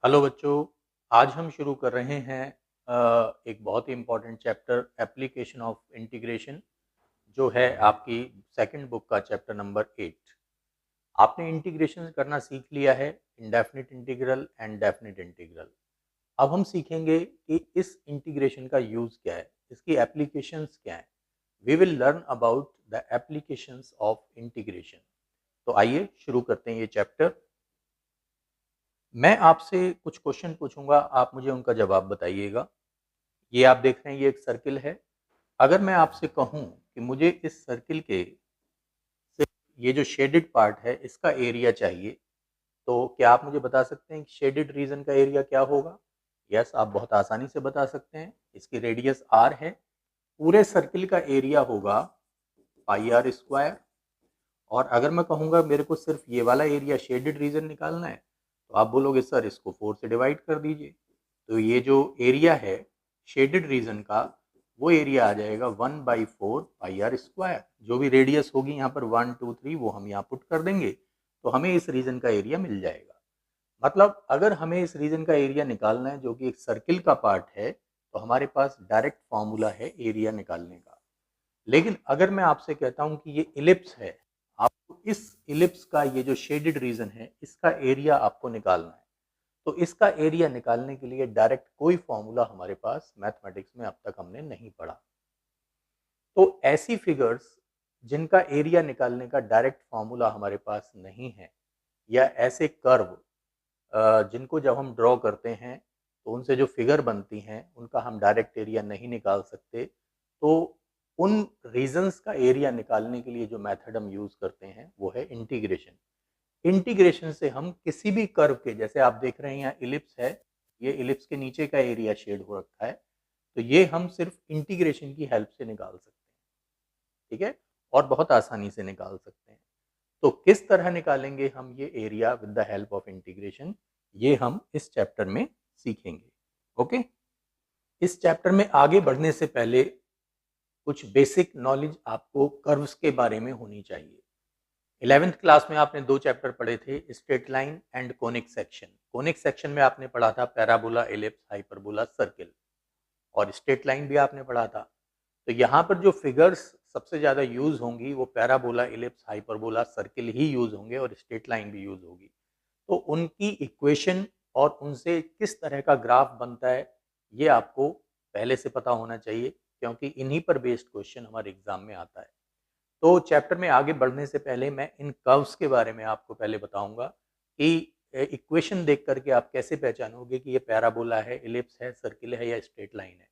Hello बच्चों, आज हम शुरू कर रहे हैं एक बहुत ही important chapter application of integration जो है आपकी सेकंड बुक का चैप्टर नंबर 8। आपने इंटीग्रेशन करना सीख लिया है, indefinite integral and definite integral. अब हम सीखेंगे कि इस इंटीग्रेशन का यूज़ क्या है, इसकी एप्लीकेशंस क्या हैं। We will learn about the applications of integration. तो आइए शुरू करते हैं ये चैप्टर। मैं आपसे कुछ क्वेश्चन पूछूंगा, आप मुझे उनका जवाब बताइएगा। ये आप देख रहे हैं, ये एक सर्किल है। अगर मैं आपसे कहूं कि मुझे इस सर्किल के सिर्फ ये जो शेडेड पार्ट है इसका एरिया चाहिए, तो क्या आप मुझे बता सकते हैं कि शेडेड रीजन का एरिया क्या होगा? यस, आप बहुत आसानी से बता सकते हैं। इसकी रेडियस आर है। पूरे सर्किल का एरिया होगा पाई आर स्क्वायर। और अगर मैं कहूँगा मेरे को सिर्फ ये वाला एरिया शेडेड रीजन निकालना है, तो आप बोलोगे सर इसको 4 से डिवाइड कर दीजिए। तो ये जो एरिया है शेडेड रीजन का, वो एरिया आ जाएगा 1/4 पाई आर स्क्वायर। जो भी रेडियस होगी यहाँ पर 1 2 3 वो हम यहाँ पुट कर देंगे, तो हमें इस रीजन का एरिया मिल जाएगा। मतलब अगर हमें इस रीजन का एरिया निकालना है जो कि एक सर्किल का पार्ट है, तो हमारे पास डायरेक्ट फॉर्मूला है एरिया निकालने का। लेकिन अगर मैं आपसे कहता हूं कि ये इलिप्स है, आपको इस इलिप्स का ये जो शेडेड रीजन है इसका एरिया आपको निकालना है, तो इसका एरिया निकालने के लिए डायरेक्ट कोई फॉर्मूला हमारे पास मैथमेटिक्स में अब तक हमने नहीं पढ़ा। तो ऐसी फिगर्स जिनका एरिया निकालने का डायरेक्ट फॉर्मूला हमारे पास नहीं है, या ऐसे कर्व जिनको जब हम ड्रॉ करते हैं तो उनसे जो फिगर बनती हैं उनका हम डायरेक्ट एरिया नहीं निकाल सकते, तो उन रीजंस का एरिया निकालने के लिए जो मेथड हम यूज़ करते हैं वो है इंटीग्रेशन। इंटीग्रेशन से हम किसी भी कर्व के, जैसे आप देख रहे हैं यहाँ इलिप्स है, ये इलिप्स के नीचे का एरिया शेड हो रखा है, तो ये हम सिर्फ इंटीग्रेशन की हेल्प से निकाल सकते हैं। ठीक है, और बहुत आसानी से निकाल सकते हैं। तो किस तरह निकालेंगे हम ये area with the help of integration, ये हम इस चैप्टर में सीखेंगे। ओके, इस चैप्टर में आगे बढ़ने से पहले कुछ बेसिक नॉलेज आपको कर्व्स के बारे में होनी चाहिए। 11th क्लास में आपने दो चैप्टर पढ़े थे, straight line and conic section. Conic section में आपने पढ़ा था पैराबोला, एलिप्स, हाइपरबोला, सर्किल, और स्ट्रेट लाइन भी आपने पढ़ा था। तो यहाँ पर जो फिगर्स सबसे ज़्यादा यूज़ होंगी वो पैराबोला, इलिप्स, हाइपरबोला, सर्किल ही यूज़ होंगे, और स्ट्रेट लाइन भी यूज़ होगी। तो उनकी इक्वेशन और उनसे किस तरह का ग्राफ बनता है ये आपको पहले से पता होना चाहिए, क्योंकि इन्हीं पर बेस्ड क्वेश्चन हमारे एग्जाम में आता है। तो चैप्टर में आगे बढ़ने से पहले मैं इन कर्व्स के बारे में आपको पहले बताऊंगा कि इक्वेशन देख करके आप कैसे पहचानोगे कि ये पैराबोला है, इलिप्स है, सर्किल है या स्ट्रेट लाइन है।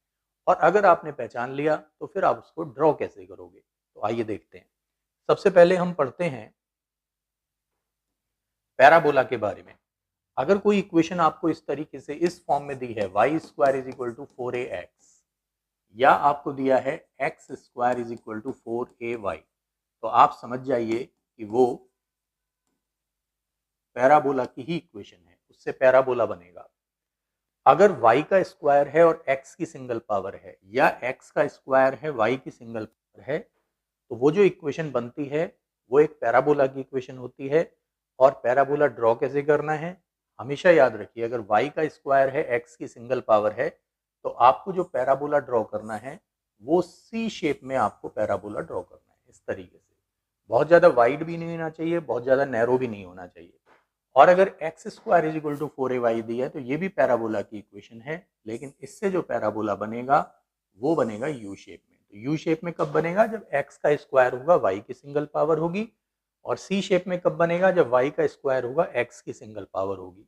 और अगर आपने पहचान लिया तो फिर आप उसको ड्रॉ कैसे करोगे। तो आइए देखते हैं। सबसे पहले हम पढ़ते हैं पैराबोला के बारे में। अगर कोई इक्वेशन आपको इस तरीके से इस फॉर्म में दी है, y square is equal to 4ax, या आपको दिया है x square is equal to 4ay, तो आप समझ जाइए कि वो पैराबोला की ही इक्वेशन है, उससे पैराबोला बनेगा। अगर y का स्क्वायर है और x की सिंगल पावर है, या x का स्क्वायर है y की सिंगल पावर है, तो वो जो इक्वेशन बनती है वो एक पैराबोला की इक्वेशन होती है। और पैराबोला ड्रॉ कैसे करना है, हमेशा याद रखिए, अगर y का स्क्वायर है, x की सिंगल पावर है, तो आपको जो पैराबोला ड्रॉ करना है वो सी शेप में आपको पैराबोला ड्रॉ करना है, इस तरीके से। बहुत ज़्यादा वाइड भी नहीं होना चाहिए, बहुत ज़्यादा नैरो भी नहीं होना चाहिए। और अगर x square is equal to 4ay दी है तो ये भी पैराबोला की इक्वेशन है, लेकिन इससे जो पैराबोला बनेगा वो बनेगा यू शेप में। तो यू शेप में कब बनेगा, जब एक्स का स्क्वायर होगा, वाई की सिंगल पावर होगी। और सी शेप में कब बनेगा, जब वाई का स्क्वायर होगा, एक्स की सिंगल पावर होगी।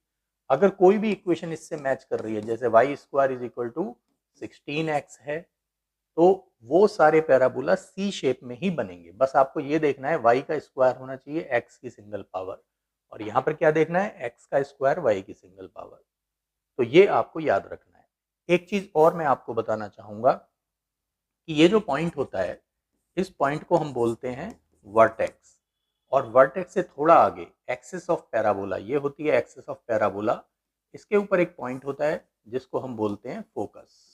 अगर कोई भी इक्वेशन इससे मैच कर रही है, जैसे y square is equal to 16x है, तो वो सारे पैराबोला सी शेप में ही बनेंगे। बस आपको ये देखना है y का स्क्वायर होना चाहिए x की सिंगल पावर, और यहाँ पर क्या देखना है, x का स्क्वायर y की सिंगल पावर। तो ये आपको याद रखना है। एक चीज और मैं आपको बताना चाहूंगा कि ये जो पॉइंट होता है, इस पॉइंट को हम बोलते हैं वर्टेक्स। और वर्टेक्स से थोड़ा आगे एक्सिस ऑफ पैराबोला, ये होती है एक्सिस ऑफ पैराबोला। इसके ऊपर एक पॉइंट होता है जिसको हम बोलते हैं फोकस।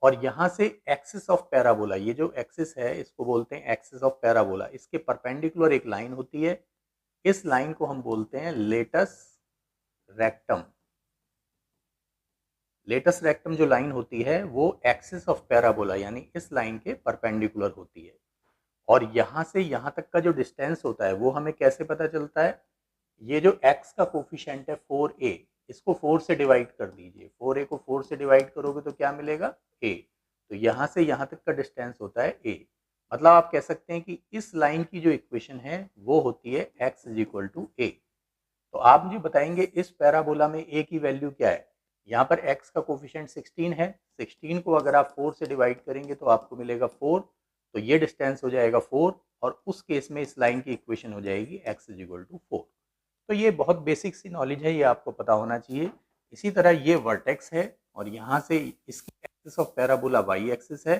और यहाँ से एक्सिस ऑफ पैराबोला, ये जो एक्सिस है इसको बोलते हैं एक्सिस ऑफ पैराबोला। इसके परपेंडिकुलर एक लाइन होती है, इस लाइन को हम बोलते हैं लेटस रेक्टम। लेटस रेक्टम जो लाइन होती है वो एक्सिस ऑफ पैराबोला यानी इस लाइन के परपेंडिकुलर होती है। और यहाँ से यहाँ तक का जो डिस्टेंस होता है वो हमें कैसे पता चलता है? ये जो x का कोफिशिएंट है 4a, इसको 4 से डिवाइड कर दीजिए। 4a को 4 से डिवाइड करोगे तो क्या मिलेगा? a। तो यहाँ से यहाँ तक का डिस्टेंस होता है a। मतलब आप कह सकते हैं कि इस लाइन की जो इक्वेशन है वो होती है x = a। तो आप मुझे बताएंगे इस पैराबोला में a की वैल्यू क्या है? यहाँ पर x का कोफिशिएंट 16 है। 16 को अगर आप 4 से डिवाइड करेंगे तो आपको मिलेगा 4। तो ये डिस्टेंस हो जाएगा 4 और उस केस में इस लाइन की इक्वेशन हो जाएगी x = 4। तो ये बहुत बेसिक सी नॉलेज है, ये आपको पता होना चाहिए। इसी तरह ये वर्टेक्स है और यहाँ से इसकी axis of parabola y axis है।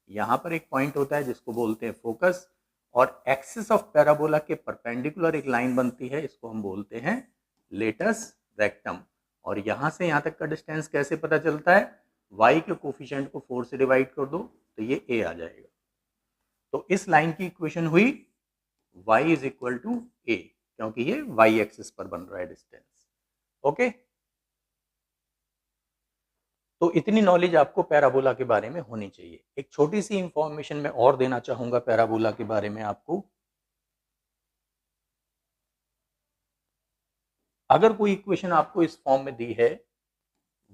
यहाँ पर एक पॉइंट होता है जिसको बोलते हैं फोकस और एक्सिस ऑफ पैराबोला के परपेंडिकुलर एक लाइन बनती है, इसको हम बोलते हैं लेटस रेक्टम। और यहाँ से यहाँ तक का डिस्टेंस कैसे पता चलता है? y के कोफिशिएंट को 4 से डिवाइड कर दो तो ये a आ जाएगा। तो इस लाइन की इक्वेशन हुई y = a, क्योंकि ये y एक्सिस पर बन रहा है डिस्टेंस। ओके, तो इतनी नॉलेज आपको पैराबोला के बारे में होनी चाहिए। एक छोटी सी इंफॉर्मेशन मैं और देना चाहूंगा पैराबोला के बारे में आपको। अगर कोई इक्वेशन आपको इस फॉर्म में दी है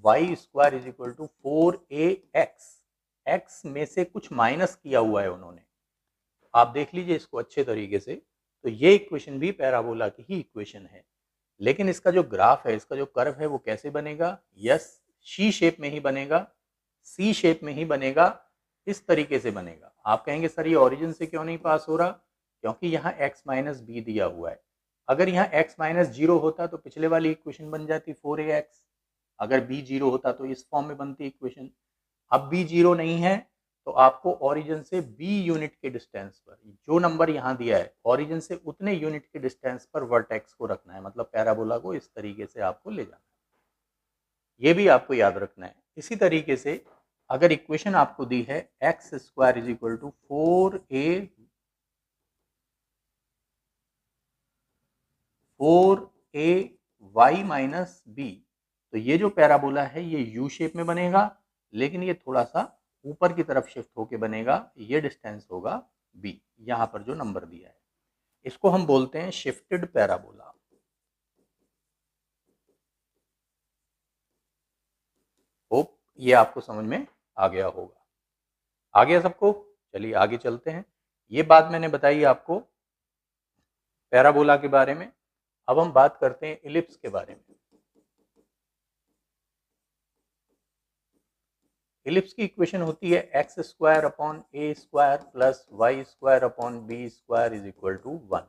y² = 4ax, x में से कुछ माइनस किया हुआ है उन्होंने, आप देख लीजिए इसको अच्छे तरीके से, तो ये इक्वेशन भी पैराबोला की ही इक्वेशन है। लेकिन इसका जो ग्राफ है, इसका जो कर्व है वो कैसे बनेगा? यस, सी शेप में ही बनेगा, सी शेप में ही बनेगा, इस तरीके से बनेगा। आप कहेंगे सर ये ओरिजिन से क्यों नहीं पास हो रहा? क्योंकि यहाँ x - b दिया हुआ है। अगर यहाँ x - 0 होता तो पिछले वाली इक्वेशन बन जाती 4ax। अगर b 0 होता तो इस फॉर्म में बनती इक्वेशन। अब b 0 नहीं है तो आपको ओरिजिन से b यूनिट के डिस्टेंस पर, जो नंबर यहाँ दिया है, ओरिजिन से उतने यूनिट के डिस्टेंस पर वर्टेक्स को रखना है। मतलब पैराबोला को इस तरीके से आपको ले जाना है, ये भी आपको याद रखना है। इसी तरीके से अगर इक्वेशन आपको दी है x² = 4ay - b, तो ये जो पैराबोला है ये यू शेप में बनेगा, लेकिन ये थोड़ा सा ऊपर की तरफ शिफ्ट होके बनेगा। ये डिस्टेंस होगा b, यहाँ पर जो नंबर दिया है इसको हम बोलते हैं शिफ्टेड पैराबोला। होप ये आपको समझ में आ गया होगा। आ गया सबको? चलिए आगे चलते हैं। ये बात मैंने बताई आपको पैराबोला के बारे में। अब हम बात करते हैं इलिप्स के बारे में। इलिप्स की इक्वेशन होती है x² / a² + y² / b² = 1।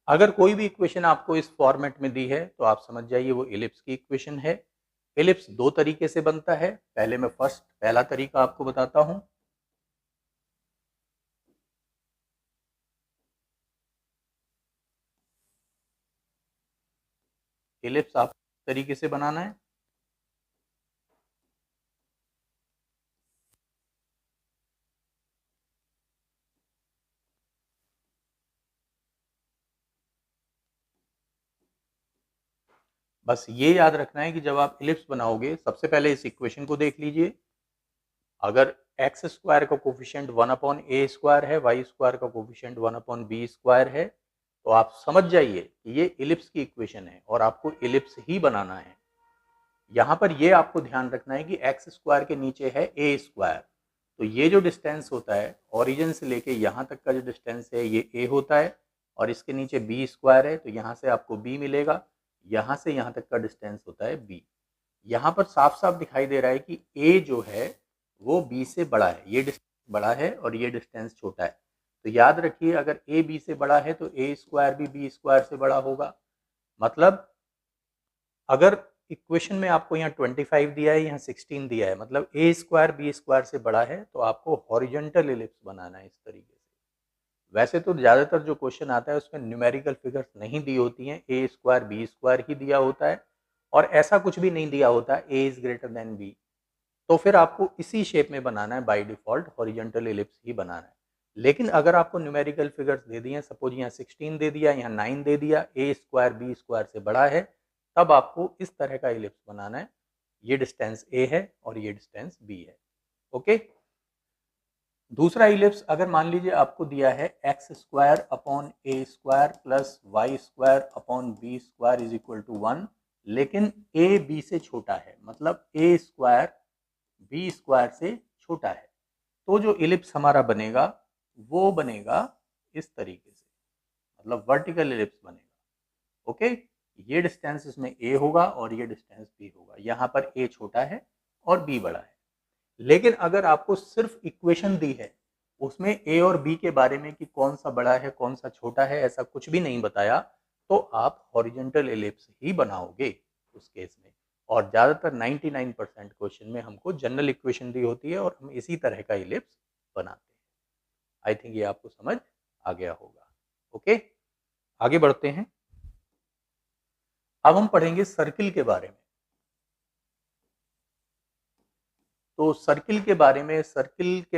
अगर कोई भी इक्वेशन आपको इस फॉर्मेट में दी है तो आप समझ जाइए वो इलिप्स की इक्वेशन है। इलिप्स दो तरीके से बनता है। पहले मैं पहला तरीका आपको बताता हूं। इलिप्स आप तरीके से बनाना है। बस ये याद रखना है कि जब आप इलिप्स बनाओगे सबसे पहले इस इक्वेशन को देख लीजिए। अगर x² का कोफिशिएंट 1/a² है, y² का कोफिशिएंट 1/b² है, तो आप समझ जाइए कि ये इलिप्स की इक्वेशन है और आपको इलिप्स ही बनाना है। यहाँ पर ये आपको ध्यान रखना है कि x² के नीचे है a², तो ये जो डिस्टेंस होता है ओरिजिन से लेके यहाँ तक का जो डिस्टेंस है ये a होता है और इसके नीचे b² है, तो यहाँ से आपको b मिलेगा। यहाँ से यहाँ तक का डिस्टेंस होता है b। यहाँ पर साफ साफ दिखाई दे रहा है कि a जो है वो b से बड़ा है, ये डिस्टेंस बड़ा है और ये डिस्टेंस छोटा है। तो याद रखिए अगर a b से बड़ा है तो a² भी b² से बड़ा होगा। मतलब अगर इक्वेशन में आपको यहाँ 25 दिया है, यहाँ 16 दिया है, मतलब a² b² से बड़ा है, तो आपको हॉरिजॉन्टल इलिप्स बनाना है इस तरीके से। वैसे तो ज़्यादातर जो क्वेश्चन आता है उसमें न्यूमेरिकल फिगर्स नहीं दी होती हैं, a² b² ही दिया होता है और ऐसा कुछ भी नहीं दिया होता a is greater than b। तो फिर आपको इसी शेप में बनाना है, बाय डिफॉल्ट हॉरिजॉन्टल इलिप्स ही बनाना है। लेकिन अगर आपको न्यूमेरिकल फिगर्स दे दिए, सपोज यहाँ 16 दे दिया, यहाँ 9 दे दिया, a स्क्वायर b स्क्वायर से बड़ा है, तब आपको इस तरह का इलिप्स बनाना है। ये डिस्टेंस a है और ये डिस्टेंस b है। ओके, दूसरा इलिप्स अगर मान लीजिए आपको दिया है x square upon a square plus y square upon b square is equal to 1, लेकिन ए बी से छोटा है, मतलब ए स्क्वायर बी स्क्वायर से छोटा है, तो जो इलिप्स हमारा बनेगा वो बनेगा इस तरीके से, मतलब वर्टिकल इलिप्स बनेगा। ओके, ये डिस्टेंस इसमें ए होगा और ये डिस्टेंस बी होगा। यहाँ पर ए छोटा है और बी बड़ा है। लेकिन अगर आपको सिर्फ इक्वेशन दी है, उसमें ए और बी के बारे में कि कौन सा बड़ा है कौन सा छोटा है ऐसा कुछ भी नहीं बताया, तो आप हॉरिजॉन्टल इलिप्स ही बनाओगे उस केस में। और ज़्यादातर 99% क्वेश्चन में हमको जनरल इक्वेशन दी होती है और हम इसी तरह का इलिप्स बनाते हैं। आई थिंक ये आपको समझ आ गया होगा। ओके, आगे बढ़ते हैं। अब हम पढ़ेंगे सर्किल के बारे में। तो सर्किल के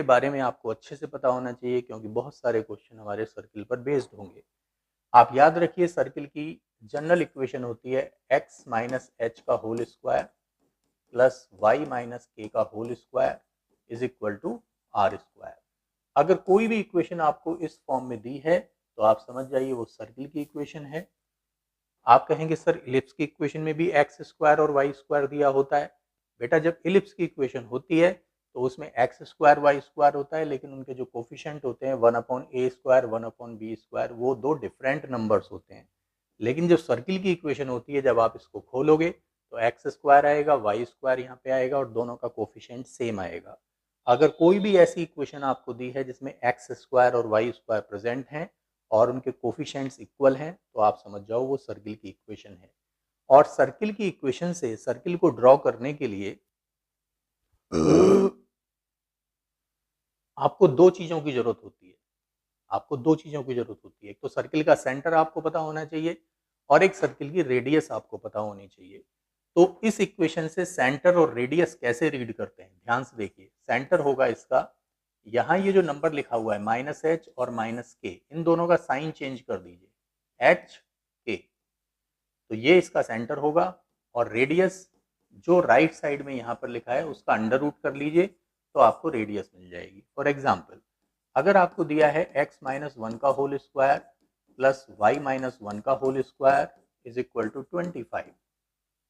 बारे में आपको अच्छे से पता होना चाहिए, क्योंकि बहुत सारे क्वेश्चन हमारे सर्किल पर बेस्ड होंगे। आप याद रखिए, सर्किल की जनरल इक्वेशन होती है x माइनस एच का whole square plus y minus k का whole square is equal to r square. अगर कोई भी इक्वेशन आपको इस फॉर्म में दी है तो आप समझ जाइए वो सर्किल की इक्वेशन है। आप कहेंगे सर इलिप्स की इक्वेशन में भी एक्स स्क्वायर और वाई स्क्वायर दिया होता है। बेटा, जब इलिप्स की इक्वेशन होती है तो उसमें एक्स स्क्वायर वाई स्क्वायर होता है, लेकिन उनके जो कोफिशिएंट होते हैं 1 upon a square 1 upon b square, वो दो डिफरेंट नंबर्स होते हैं। लेकिन जो सर्किल की इक्वेशन होती है, जब आप इसको खोलोगे तो एक्स स्क्वायर आएगा, वाई स्क्वायर यहाँ पे आएगा और दोनों का कोफिशिएंट सेम आएगा। अगर कोई भी ऐसी इक्वेशन आपको दी है जिसमें एक्स स्क्वायर और वाई स्क्वायर प्रेजेंट हैं और उनके कोफिशिएंट्स इक्वल हैं, तो आप समझ जाओ वो सर्किल की इक्वेशन है। और सर्किल की इक्वेशन से सर्किल को ड्रॉ करने के लिए आपको दो चीजों की जरूरत होती है। एक तो सर्किल का सेंटर आपको पता होना चाहिए और एक सर्किल की रेडियस आपको पता होनी चाहिए। तो इस इक्वेशन से सेंटर और रेडियस कैसे रीड करते हैं, ध्यान से देखिए। सेंटर होगा इसका, यहाँ ये जो नंबर लिखा हुआ है माइनस एच और माइनस के, इन दोनों का साइन चेंज कर दीजिए, एच के, तो ये इसका सेंटर होगा। और रेडियस जो राइट साइड में यहाँ पर लिखा है उसका अंडर रूट कर लीजिए, तो आपको रेडियस मिल जाएगी। फॉर एग्जाम्पल, अगर आपको दिया है x माइनस 1 का whole square plus y minus 1 का whole square is equal to 25,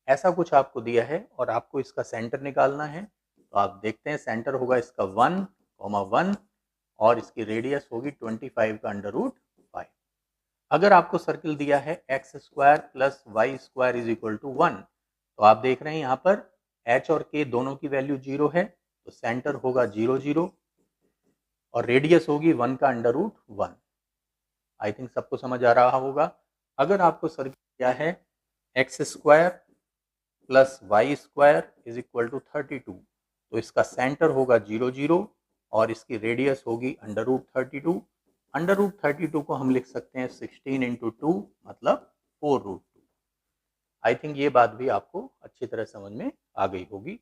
ऐसा कुछ आपको दिया है और आपको इसका सेंटर निकालना है, तो आप देखते हैं सेंटर होगा इसका 1,1 और इसकी रेडियस होगी 25 का अंडर रूट 5। अगर आपको सर्किल दिया है x square plus y square is equal to 1, तो आप देख रहे हैं यहाँ पर h और k दोनों की वैल्यू 0 है, तो सेंटर होगा 0 0 और रेडियस होगी 1 का अंडर रूट 1। आई थिंक सबको समझ आ रहा होगा। अगर आपको सर्किल दिया है x square plus y square is equal to 32, तो इसका सेंटर होगा 0 0 और इसकी रेडियस होगी अंडर रूट 32। अंडर रूट 32 को हम लिख सकते हैं 16 इंटू 2, मतलब 4 रूट 2। आई थिंक ये बात भी आपको अच्छी तरह समझ में आ गई होगी।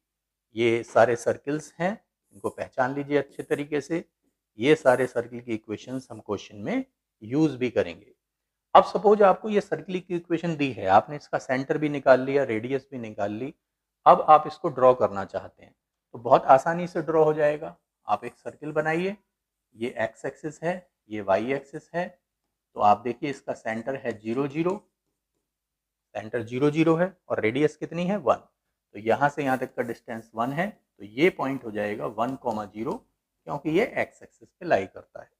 ये सारे सर्किल्स हैं, इनको पहचान लीजिए अच्छे तरीके से। ये सारे सर्किल की इक्वेशंस हम क्वेश्चन में यूज भी करेंगे। अब सपोज आपको ये सर्किल की इक्वेशन दी है, आपने इसका सेंटर भी निकाल लिया, रेडियस भी निकाल ली, अब आप इसको ड्रॉ करना चाहते हैं तो बहुत आसानी से ड्रॉ हो जाएगा। आप एक सर्किल बनाइए, ये एक्स एक्सिस है, ये वाई एक्सिस है, तो आप देखिए इसका सेंटर है 0 0, सेंटर 0 0 है और रेडियस कितनी है 1, तो यहाँ से यहाँ तक का डिस्टेंस 1 है, तो ये पॉइंट हो जाएगा 1,0, क्योंकि ये एक्स एक्सिस पे लाई करता है।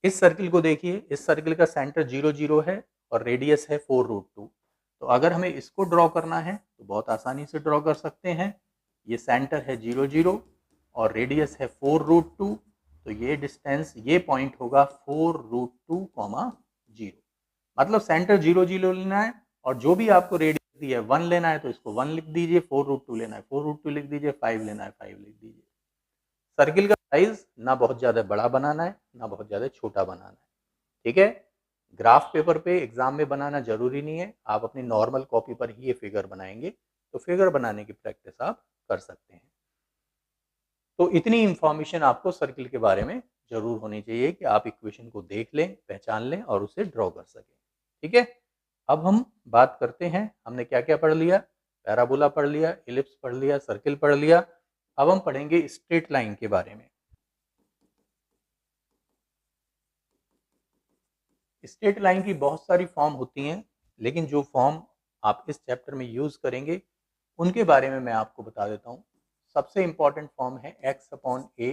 इस सर्किल को देखिए, इस सर्किल का सेंटर 0 0 है और रेडियस है 4 रूट 2, तो अगर हमें इसको ड्रॉ करना है तो बहुत आसानी से ड्रॉ कर सकते हैं। ये सेंटर है 0 0 और रेडियस है 4 रूट 2, तो ये डिस्टेंस, ये पॉइंट होगा 4 रूट 2, 0, मतलब सेंटर 0 0 लेना है और जो भी आपको रेडियस दी है 1 लेना है तो इसको 1 लिख दीजिए, 4 रूट 2 लेना है 4 रूट 2 लिख दीजिए, 5 लेना है 5 लिख दीजिए। सर्किल का साइज ना बहुत ज़्यादा बड़ा बनाना है ना बहुत ज़्यादा छोटा बनाना है, ठीक है। ग्राफ पेपर पे एग्जाम में बनाना जरूरी नहीं है, आप अपनी नॉर्मल कॉपी पर ही ये फिगर बनाएंगे, तो फिगर बनाने की प्रैक्टिस आप कर सकते हैं। तो इतनी इंफॉर्मेशन आपको सर्किल के बारे में जरूर होनी चाहिए कि आप इक्वेशन को देख लें, पहचान लें और उसे ड्रॉ कर सकें। ठीक है, अब हम बात करते हैं, हमने क्या क्या पढ़ लिया, पैराबोला पढ़ लिया, इलिप्स पढ़ लिया, सर्किल पढ़ लिया। अब हम पढ़ेंगे स्ट्रेट लाइन के बारे में। स्ट्रेट लाइन की बहुत सारी फॉर्म होती हैं, लेकिन जो फॉर्म आप इस चैप्टर में यूज करेंगे उनके बारे में मैं आपको बता देता हूँ। सबसे इंपॉर्टेंट फॉर्म है x upon a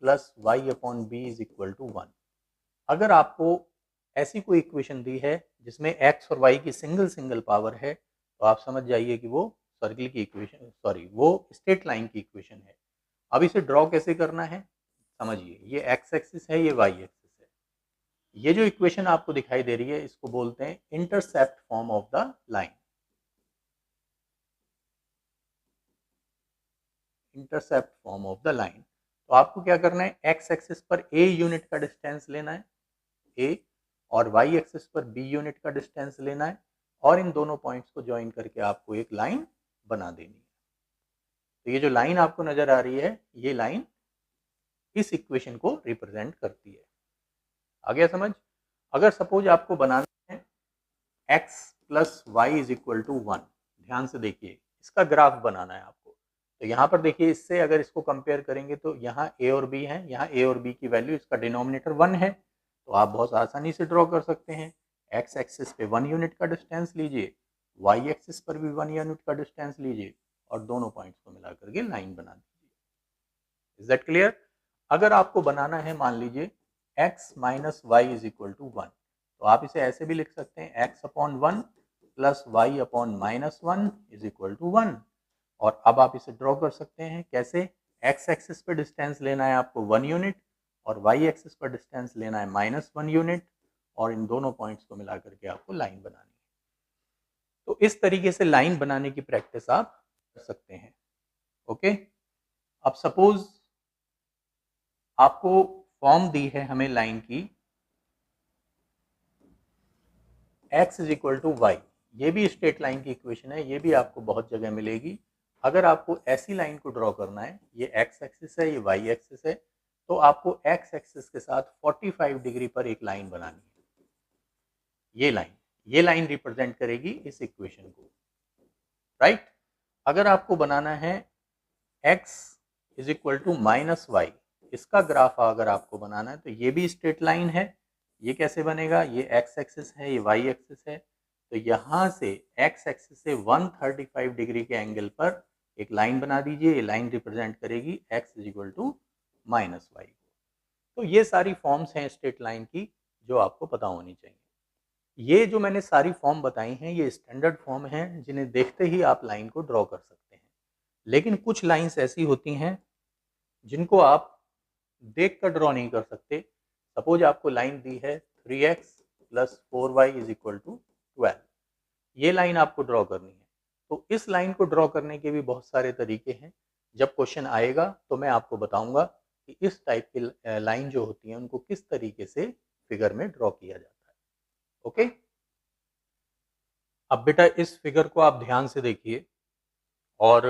plus y upon b is equal to 1। अगर आपको ऐसी कोई इक्वेशन दी है जिसमें x और y की सिंगल सिंगल पावर है, तो आप समझ जाइए कि वो सर्किल की इक्वेशन, वो स्ट्रेट लाइन की इक्वेशन है। अब इसे ड्रॉ कैसे करना है समझिए, ये x एक्सिस है, ये y एक्सिस है। ये जो इक्वेशन आपको दिखाई दे रही है इसको बोलते हैं intercept form of the line. Intercept form of the line. तो आपको क्या करना है, x एक्सिस पर a यूनिट का डिस्टेंस लेना है a, और y एक्सिस पर b यूनिट का डिस्टेंस लेना है, और इन दोनों पॉइंट्स को ज्वाइन करके आपको एक लाइन बना देनी है। तो ये जो लाइन आपको नजर आ रही है, ये लाइन इस इक्वेशन को रिप्रेजेंट करती है। आ गया समझ? अगर सपोज आपको बनाना है x plus y is equal to 1, ध्यान से देखिए, इसका ग्राफ बनाना है आपको। तो यहाँ पर देखिए, इससे अगर इसको कंपेयर करेंगे तो यहाँ a और b है, यहाँ a और b की वैल्यू, इसका डिनोमिनेटर 1 है, तो आप बहुत आसानी से ड्रॉ कर सकते हैं। x एक्सिस पे 1 यूनिट का डिस्टेंस लीजिए, y एक्सिस पर भी 1 यूनिट का डिस्टेंस लीजिए, और दोनों पॉइंट्स को मिला करके लाइन बना दीजिए। Is that clear? अगर आपको बनाना है, मान लीजिए x minus y is equal to 1, तो आप इसे ऐसे भी लिख सकते हैं, x upon 1 plus y upon minus 1 is equal to 1। और अब आप इसे ड्रॉ कर सकते हैं कैसे, x एक्सिस पर डिस्टेंस लेना है आपको 1 यूनिट, और y एक्सिस पर डिस्टेंस लेना है माइनस 1 यूनिट, और इन दोनों पॉइंट्स को मिला करके आपको लाइन बनानी है। तो इस तरीके से लाइन बनाने की प्रैक्टिस आप कर सकते हैं। ओके, अब सपोज आपको फॉर्म दी है हमें लाइन की x is equal to y, ये भी स्ट्रेट लाइन की इक्वेशन है, ये भी आपको बहुत जगह मिलेगी। अगर आपको ऐसी लाइन को ड्रॉ करना है, ये x एक्सिस है, ये y एक्सिस है, तो आपको x एक्सिस के साथ 45 डिग्री पर एक लाइन बनानी है। ये लाइन रिप्रेजेंट करेगी इस इक्वेशन को, राइट? अगर आपको बनाना है x is equal to minus y, इसका ग्राफ अगर आपको बनाना है, तो ये भी स्ट्रेट लाइन है। ये कैसे बनेगा, ये x एक्सिस है, ये y एक्सिस है, तो यहाँ से x एक्सिस से 135 डिग्री के एंगल पर एक लाइन बना दीजिए। ये लाइन रिप्रेजेंट करेगी x is equal to minus y. तो ये सारी फॉर्म्स हैं स्ट्रेट लाइन की जो आपको पता होनी चाहिए। ये जो मैंने सारी फॉर्म बताई हैं, ये स्टैंडर्ड फॉर्म हैं जिन्हें देखते ही आप लाइन को ड्रॉ कर सकते हैं। लेकिन कुछ लाइंस ऐसी होती हैं जिनको आप देख कर ड्रॉ नहीं कर सकते। सपोज आपको लाइन दी है 3x plus 4y is equal to 12, ये लाइन आपको ड्रॉ करनी है। तो इस लाइन को ड्रॉ करने के भी बहुत सारे तरीके हैं। जब क्वेश्चन आएगा तो मैं आपको बताऊंगा कि इस टाइप की लाइन जो होती है उनको किस तरीके से फिगर में ड्रॉ किया जाता है। ओके, अब बेटा इस फिगर को आप ध्यान से देखिए, और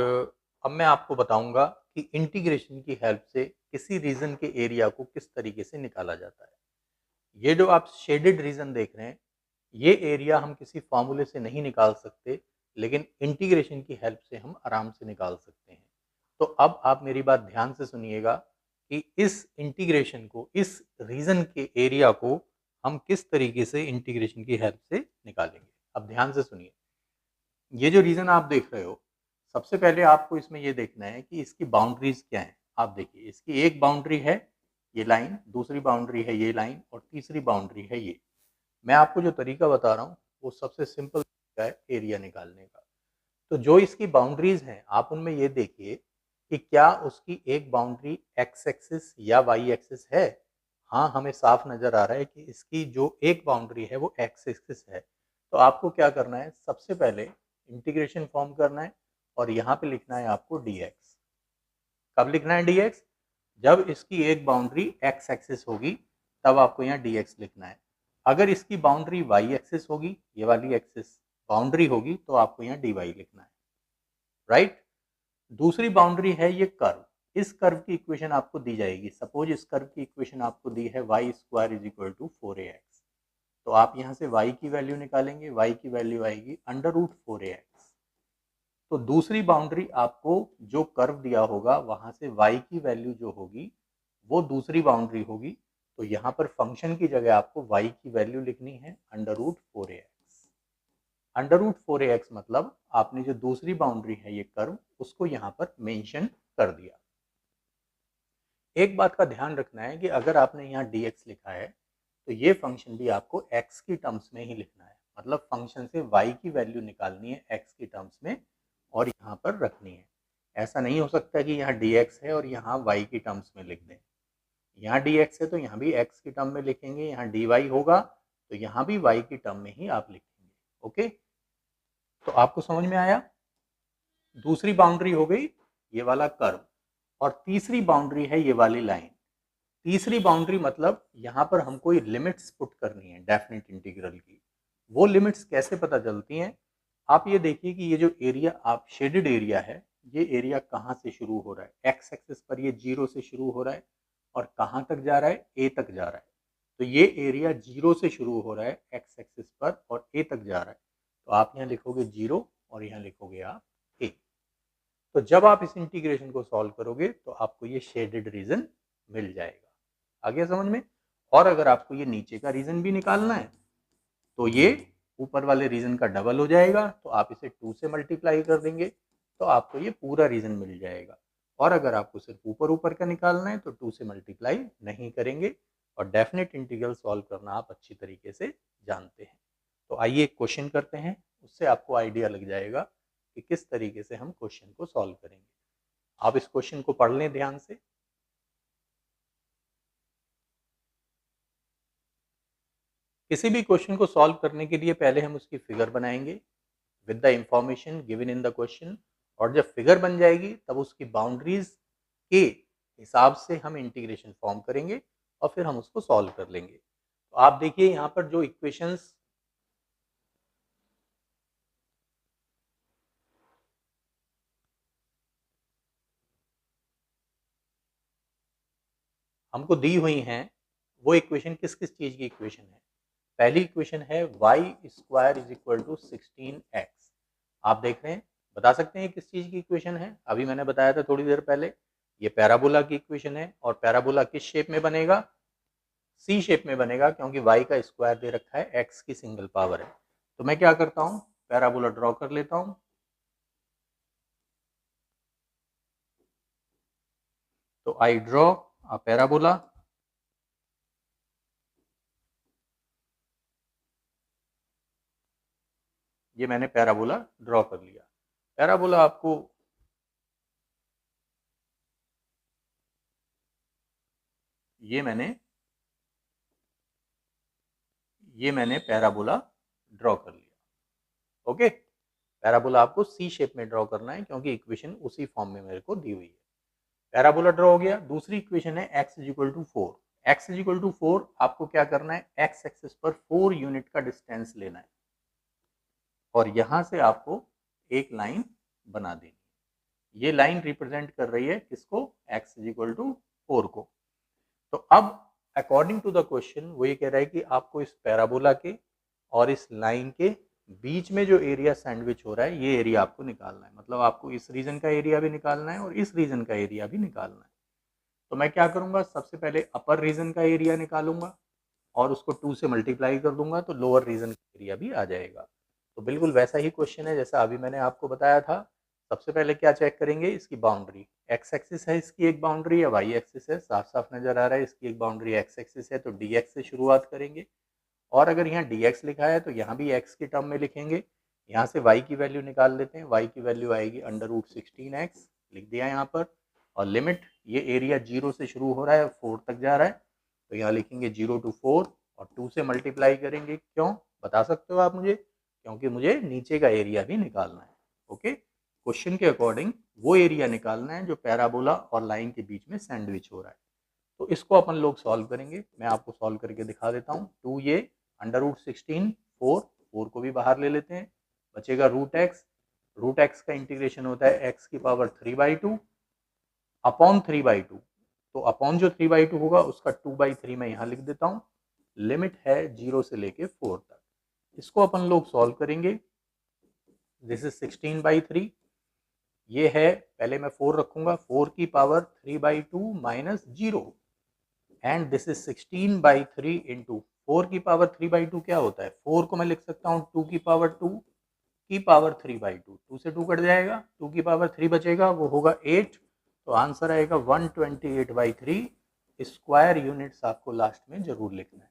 अब मैं आपको बताऊंगा कि इंटीग्रेशन की हेल्प से किसी रीजन के एरिया को किस तरीके से निकाला जाता है। ये जो आप शेडेड रीजन देख रहे हैं, ये एरिया हम किसी फॉर्मूले से नहीं निकाल सकते, लेकिन इंटीग्रेशन की हेल्प से हम आराम से निकाल सकते हैं। तो अब आप मेरी बात ध्यान से सुनिएगा कि इस इंटीग्रेशन को, इस रीजन के एरिया को हम किस तरीके से इंटीग्रेशन की हेल्प से निकालेंगे। अब ध्यान से सुनिए, ये जो रीजन आप देख रहे हो, सबसे पहले आपको इसमें ये देखना है कि इसकी बाउंड्रीज क्या हैं। आप देखिए, इसकी एक बाउंड्री है ये लाइन, दूसरी बाउंड्री है ये लाइन, और तीसरी बाउंड्री है ये। मैं आपको जो तरीका बता रहा हूँ वो सबसे सिंपल तरीका है एरिया निकालने का। तो जो इसकी बाउंड्रीज हैं, आप उनमें ये देखिए कि क्या उसकी एक बाउंड्री एक्स एक्सिस या वाई एक्सिस है। हाँ, हमें साफ नजर आ रहा है कि इसकी जो एक बाउंड्री है वो एक्स एक्सिस है। तो आपको क्या करना है, सबसे पहले इंटीग्रेशन फॉर्म करना है, और यहाँ पे लिखना है आपको dx। कब लिखना है dx? जब इसकी एक बाउंड्री x एक्सिस होगी तब आपको यहाँ dx लिखना है। अगर इसकी बाउंड्री y एक्सिस होगी, ये वाली एक्सिस बाउंड्री होगी, तो आपको यहाँ dy लिखना है, राइट? दूसरी बाउंड्री है ये कर्व, इस कर्व की इक्वेशन आपको दी जाएगी, सपोज इस कर्व की इक्वेशन आपको दी है y square is equal to 4ax, तो आप यहाँ से y की वैल्यू निकालेंगे, y की वैल्यू आएगी अंडर रूट 4ax। तो दूसरी बाउंड्री आपको जो कर्व दिया होगा वहां से y की वैल्यू जो होगी वो दूसरी बाउंड्री होगी, तो यहाँ पर फंक्शन की जगह आपको y की वैल्यू लिखनी है under root 4ax। Under root 4ax मतलब आपने जो दूसरी बाउंड्री है ये कर्व उसको यहाँ पर मेंशन कर दिया। एक बात का ध्यान रखना है कि अगर आपने यहाँ dx लिखा है तो ये फंक्शन भी आपको x की टर्म्स में ही लिखना है, मतलब फंक्शन से y की वैल्यू निकालनी है x की टर्म्स में और यहाँ पर रखनी है। ऐसा नहीं हो सकता कि यहाँ dx है और यहाँ y की टर्म्स में लिख दें। यहाँ dx है तो यहाँ भी x की टर्म में लिखेंगे, यहाँ dy होगा तो यहाँ भी y की टर्म में ही आप लिखेंगे। ओके, तो आपको समझ में आया? दूसरी बाउंड्री हो गई ये वाला कर्व और तीसरी बाउंड्री है ये वाली लाइन। तीसरी बाउंड्री मतलब यहाँ पर हमको ये लिमिट्स पुट करनी है डेफिनेट इंटीग्रल की। वो लिमिट्स कैसे पता चलती हैं? आप ये देखिए कि ये जो एरिया आप शेडेड एरिया है, ये एरिया कहाँ से शुरू हो रहा है? एक्स एक्सिस पर ये 0 से शुरू हो रहा है और कहाँ तक जा रहा है? ए तक जा रहा है। तो ये एरिया 0 से शुरू हो रहा है एक्स एक्सिस पर और ए तक जा रहा है, तो आप यहाँ लिखोगे 0 और यहाँ लिखोगे आप ए। तो जब आप इस इंटीग्रेशन को सॉल्व करोगे तो आपको ये शेडेड रीजन मिल जाएगा। आ गया समझ में? और अगर आपको ये नीचे का रीजन भी निकालना है तो ये ऊपर वाले रीजन का डबल हो जाएगा, तो आप इसे 2 से मल्टीप्लाई कर देंगे तो आपको ये पूरा रीजन मिल जाएगा। और अगर आपको सिर्फ ऊपर ऊपर का निकालना है तो 2 से मल्टीप्लाई नहीं करेंगे और डेफिनेट इंटीग्रल सॉल्व करना आप अच्छी तरीके से जानते हैं। तो आइए एक क्वेश्चन करते हैं, उससे आपको आइडिया लग जाएगा कि किस तरीके से हम क्वेश्चन को सॉल्व करेंगे। आप इस क्वेश्चन को पढ़ लें ध्यान से। किसी भी क्वेश्चन को सॉल्व करने के लिए पहले हम उसकी फिगर बनाएंगे with the information given in the question, और जब फिगर बन जाएगी तब उसकी बाउंड्रीज के हिसाब से हम इंटीग्रेशन फॉर्म करेंगे और फिर हम उसको सॉल्व कर लेंगे। तो आप देखिए यहाँ पर जो इक्वेशंस हमको दी हुई हैं वो इक्वेशन किस किस चीज की इक्वेशन है? पहली इक्वेशन है y square is equal to 16x। आप देख रहे हैं, बता सकते हैं किस चीज की इक्वेशन है? अभी मैंने बताया था थोड़ी देर पहले, ये पैराबोला की इक्वेशन है और पैराबोला किस शेप में बनेगा? सी शेप में बनेगा, क्योंकि y का स्क्वायर दे रखा है, x की सिंगल पावर है। तो मैं क्या करता हूँ, पैराबोला ड्रॉ कर लेता हूँ। तो आई ड्रॉ अ पैराबोला। ये मैंने पैराबोला ड्रॉ कर लिया। पैराबोला आपको ये मैंने पैराबोला ड्रॉ कर लिया। ओके, पैराबोला आपको सी शेप में ड्रॉ करना है क्योंकि इक्वेशन उसी फॉर्म में मेरे को दी हुई है। पैराबोला ड्रॉ हो गया। दूसरी इक्वेशन है x is equal to 4। x is equal to 4 आपको क्या करना है, x एक्सिस पर 4 यूनिट का डिस्टेंस लेना है और यहां से आपको एक लाइन बना देनी है। ये लाइन रिप्रेजेंट कर रही है किसको? x इज इक्वल टू 4 को। तो अब अकॉर्डिंग टू द क्वेश्चन वो ये कह रहा है कि आपको इस पैराबोला के और इस लाइन के बीच में जो एरिया सैंडविच हो रहा है ये एरिया आपको निकालना है, मतलब आपको इस रीजन का एरिया भी निकालना है और इस रीजन का एरिया भी निकालना है। तो मैं क्या करूंगा, सबसे पहले अपर रीजन का एरिया निकालूंगा और उसको 2 से मल्टीप्लाई कर दूंगा तो लोअर रीजन का एरिया भी आ जाएगा। तो बिल्कुल वैसा ही क्वेश्चन है जैसा अभी मैंने आपको बताया था। सबसे पहले क्या चेक करेंगे, इसकी बाउंड्री। एक्स एक्सिस है इसकी एक बाउंड्री, या वाई एक्सिस है, साफ साफ नजर आ रहा है इसकी एक बाउंड्री एक्स एक्सिस है, तो डी एक्स से शुरुआत करेंगे। और अगर यहाँ डी एक्स लिखा है तो यहाँ भी एक्स की टर्म में लिखेंगे। यहाँ से y की वैल्यू निकाल लेते हैं, y की वैल्यू आएगी अंडर रूट 16x, लिख दिया यहाँ पर। और लिमिट, ये एरिया 0 से शुरू हो रहा है 4 तक जा रहा है, तो यहाँ लिखेंगे 0 to 4 और 2 से मल्टीप्लाई करेंगे। क्यों बता सकते हो आप मुझे? क्योंकि मुझे नीचे का एरिया भी निकालना है। ओके, क्वेश्चन के अकॉर्डिंग वो एरिया निकालना है जो पैराबोला और लाइन के बीच में सैंडविच हो रहा है। तो इसको अपन लोग सॉल्व करेंगे, मैं आपको सॉल्व करके दिखा देता हूँ। 2 ये अंडर रूट 16, 4 को भी बाहर ले लेते हैं, बचेगा रूट एक्स। रूट एक्स का इंटीग्रेशन होता है x की पावर 3/2 अपॉन 3/2, तो अपॉन जो 3/2 होगा उसका 2/3 मैं यहाँ लिख देता हूँ। लिमिट है 0 से लेके 4 तक। इसको अपन लोग सॉल्व करेंगे। दिस इज 16/3, ये है, पहले मैं 4 रखूंगा, 4 की power 3/2 minus 0, and this is 16/3 into 4 की पावर 3/2 क्या होता है, 4 को मैं लिख सकता हूँ 2 की पावर 2 की पावर 3/2, 2 से 2 कट जाएगा, 2 की पावर 3 बचेगा, वो होगा 8। तो आंसर आएगा 128/3 स्क्वायर यूनिट्स आपको लास्ट में जरूर लिखना है।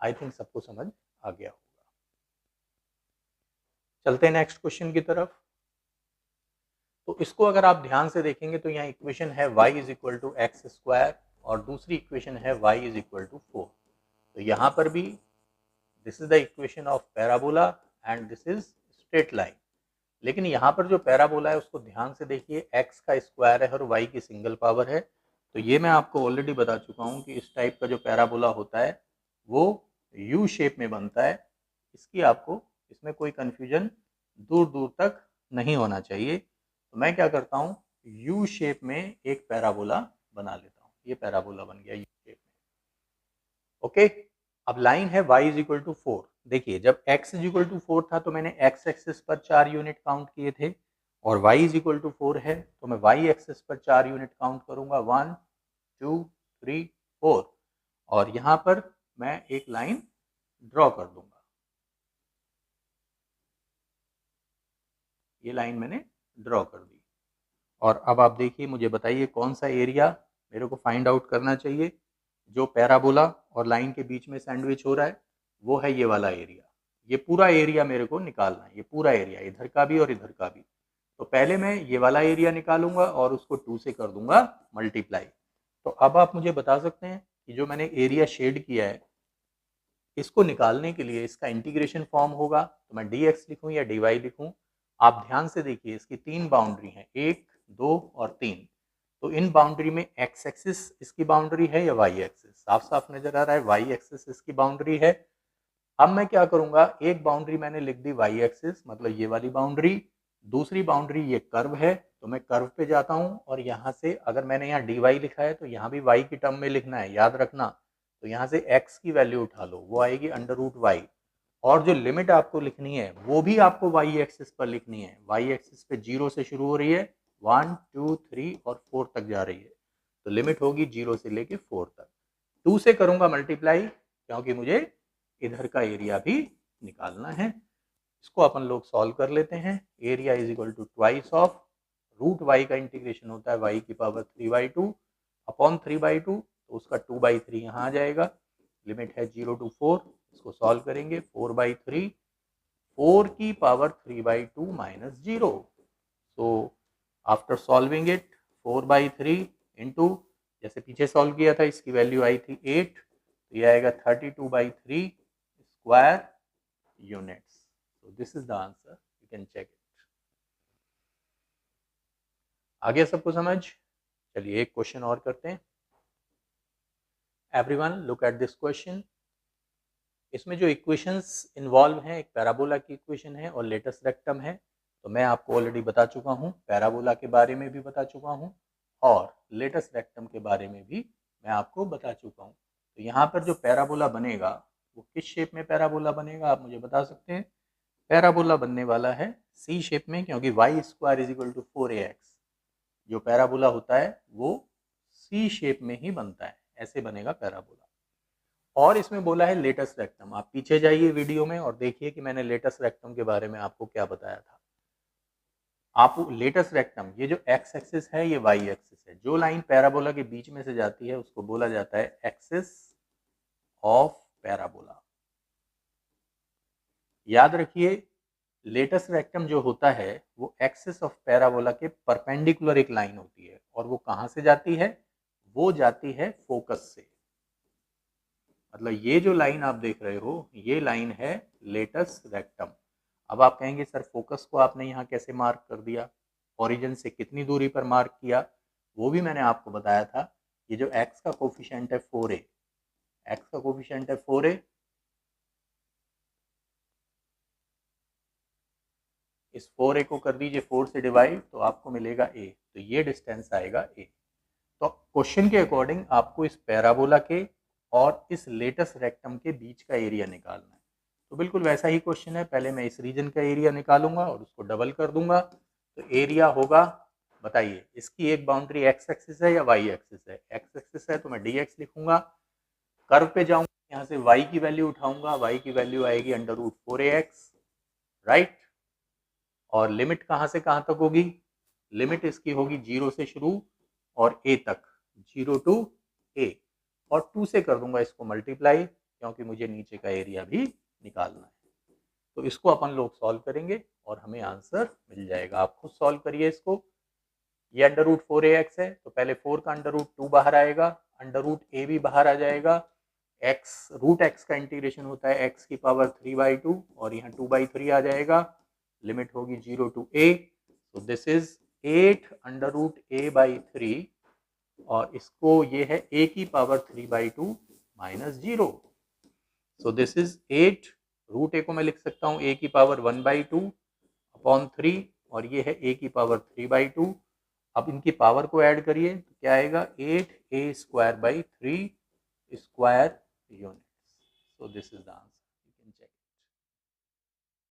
आई थिंक सबको समझ आ गया होगा। चलते हैं नेक्स्ट क्वेश्चन की तरफ। तो इसको अगर आप ध्यान से देखेंगे तो यहाँ इक्वेशन है y is equal to x square और दूसरी इक्वेशन है y इज इक्वल टू 4। तो यहाँ पर भी this is the equation of parabola and this is straight line. लेकिन यहाँ पर जो पैराबोला है उसको ध्यान से देखिए, x का स्क्वायर है और y की सिंगल पावर है। तो ये मैं आपको ऑलरेडी बता चुका हूँ कि इस टाइप का जो पैराबोला होता है वो यू शेप में बनता है। इसकी आपको इसमें कोई कन्फ्यूजन दूर दूर तक नहीं होना चाहिए। तो मैं क्या करता हूँ, यू शेप में एक पैराबोला बना लेता हूँ। ये पैराबोला बन गया यू शेप में। ओके, अब लाइन है y इज इक्वल टू 4। देखिए जब x इज इक्वल टू 4 था तो मैंने x एक्सिस पर 4 यूनिट काउंट किए थे, और y इज इक्वल टू 4 है तो मैं y एक्सिस पर 4 यूनिट काउंट करूंगा, 1 2 3 4, और यहाँ पर मैं एक लाइन ड्रॉ कर दूंगा। ये लाइन मैंने ड्रॉ कर दी, और अब आप देखिए मुझे बताइए कौन सा एरिया मेरे को फाइंड आउट करना चाहिए। जो पैराबोला और लाइन के बीच में सैंडविच हो रहा है वो है ये वाला एरिया। ये पूरा एरिया मेरे को निकालना है, ये पूरा एरिया, इधर का भी और इधर का भी। तो पहले मैं ये वाला एरिया निकालूंगा और उसको 2 से कर दूंगा मल्टीप्लाई। तो अब आप मुझे बता सकते हैं कि जो मैंने एरिया शेड किया है इसको निकालने के लिए इसका इंटीग्रेशन फॉर्म होगा, तो मैं dx लिखूं या dy लिखूं। आप ध्यान से देखिए इसकी 3 बाउंड्री हैं, 1 2 और 3। तो इन बाउंड्री में x एक्सिस इसकी बाउंड्री है या y एक्सिस, साफ साफ नजर आ रहा है y एक्सिस इसकी बाउंड्री है। अब मैं क्या करूंगा, एक बाउंड्री मैंने लिख दी y एक्सिस, मतलब ये वाली बाउंड्री। दूसरी बाउंड्री ये कर्व है, तो मैं कर्व पे जाता हूं और यहाँ से अगर मैंने यहाँ dy लिखा है तो यहाँ भी y की टर्म में लिखना है, याद रखना। तो यहाँ से x की वैल्यू उठा लो, वो आएगी √y, और जो लिमिट आपको लिखनी है वो भी आपको y एक्सिस पर लिखनी है। y एक्सिस पे 0 से शुरू हो रही है, 1 2 3 और 4 तक जा रही है, तो लिमिट होगी 0 से लेके 4 तक। 2 से करूंगा मल्टीप्लाई क्योंकि मुझे इधर का एरिया भी निकालना है। इसको अपन लोग सॉल्व कर लेते हैं। Area is equal to twice of √y का इंटीग्रेशन होता है y की पावर 3/2 अपॉन 3/2, तो उसका 2/3 यहाँ आ जाएगा। लिमिट है 0 to 4, इसको सॉल्व करेंगे, 4/3, 4 की power 3/2 minus 0। So after solving it 4/3 into, जैसे पीछे सॉल्व किया था इसकी वैल्यू आई थी 8, तो ये आएगा 32/3 square units. So this is the answer, you can check it. आगे सबको समझ? चलिए एक क्वेश्चन और करते हैं। Everyone look at this question. इसमें जो इक्वेशंस इन्वॉल्व हैं, एक पैराबोला की इक्वेशन है और लेटस रेक्टम है। तो मैं आपको ऑलरेडी बता चुका हूँ, पैराबोला के बारे में भी बता चुका हूँ और लेटस रेक्टम के बारे में भी मैं आपको बता चुका हूँ। तो यहाँ पर जो पैराबोला बनेगा वो किस शेप में पैराबोला बनेगा, आप मुझे बता सकते हैं? पैराबोला बनने वाला है सी शेप में, क्योंकि y square is equal to 4ax। जो पैराबोला होता है वो सी शेप में ही बनता है, ऐसे बनेगा पैराबोला। और इसमें बोला है लेटस रेक्टम। आप पीछे जाइए वीडियो में और देखिए कि मैंने लेटस रेक्टम के बारे में आपको क्या बताया था। आप लेटस रेक्टम, ये जो एक्स एक्सिस है ये वाई एक्सिस है, जो लाइन पैराबोला के बीच में से जाती है उसको बोला जाता है एक्सिस ऑफ पैराबोला। याद रखिए लेटस रेक्टम जो होता है वो एक्सिस ऑफ पैराबोला के परपेंडिकुलर एक लाइन होती है, और वो कहां से जाती है, वो जाती है फोकस से। मतलब ये जो लाइन आप देख रहे हो ये लाइन है लेटस रेक्टम। अब आप कहेंगे सर फोकस को आपने यहाँ कैसे मार्क कर दिया, ओरिजिन से कितनी दूरी पर मार्क किया, वो भी मैंने आपको बताया था। ये जो x का कोफिशिएंट है 4a, x का कोफिशिएंट है 4a, इस 4a को कर दीजिए 4 से डिवाइड तो आपको मिलेगा a, तो ये डिस्टेंस आएगा a। तो क्वेश्चन के अकॉर्डिंग आपको इस पैराबोला के और इस लेटस रेक्टम के बीच का एरिया निकालना है। तो बिल्कुल वैसा ही क्वेश्चन है, पहले मैं इस रीजन का एरिया निकालूंगा और उसको डबल कर दूंगा। तो एरिया होगा, बताइए, इसकी एक बाउंड्री एक्स एक्सिस है या वाई एक्सिस है? एक्स एक्सिस है तो मैं डी एक्स लिखूंगा। कर्व पे जाऊंगा, यहाँ से y की वैल्यू उठाऊंगा, y की वैल्यू आएगी √4ax, राइट। और लिमिट कहाँ से कहाँ तक होगी? लिमिट इसकी होगी 0 से शुरू और a तक, 0 to a, और 2 से कर दूंगा इसको मल्टीप्लाई, क्योंकि मुझे नीचे का एरिया भी निकालना है। तो इसको अपन लोग सॉल्व करेंगे और हमें आंसर मिल जाएगा। आप खुद सॉल्व करिए इसको। ये √4ax है तो पहले 4 का √2 बाहर आएगा, √a भी बाहर आ जाएगा। √x का इंटीग्रेशन होता है x की पावर 3/2 और यहाँ 2/3 आ जाएगा। लिमिट होगी 0 to a, तो दिस इज 8 √a/3 और इसको ये है a की power 3/2 - 0। So this is 8, √a को मैं लिख सकता हूँ a की पावर 1/2/3 और ये है a की पावर 3/2। अब इनकी पावर को ऐड करिए तो क्या आएगा? 8a² / 3 square units. So this is the answer.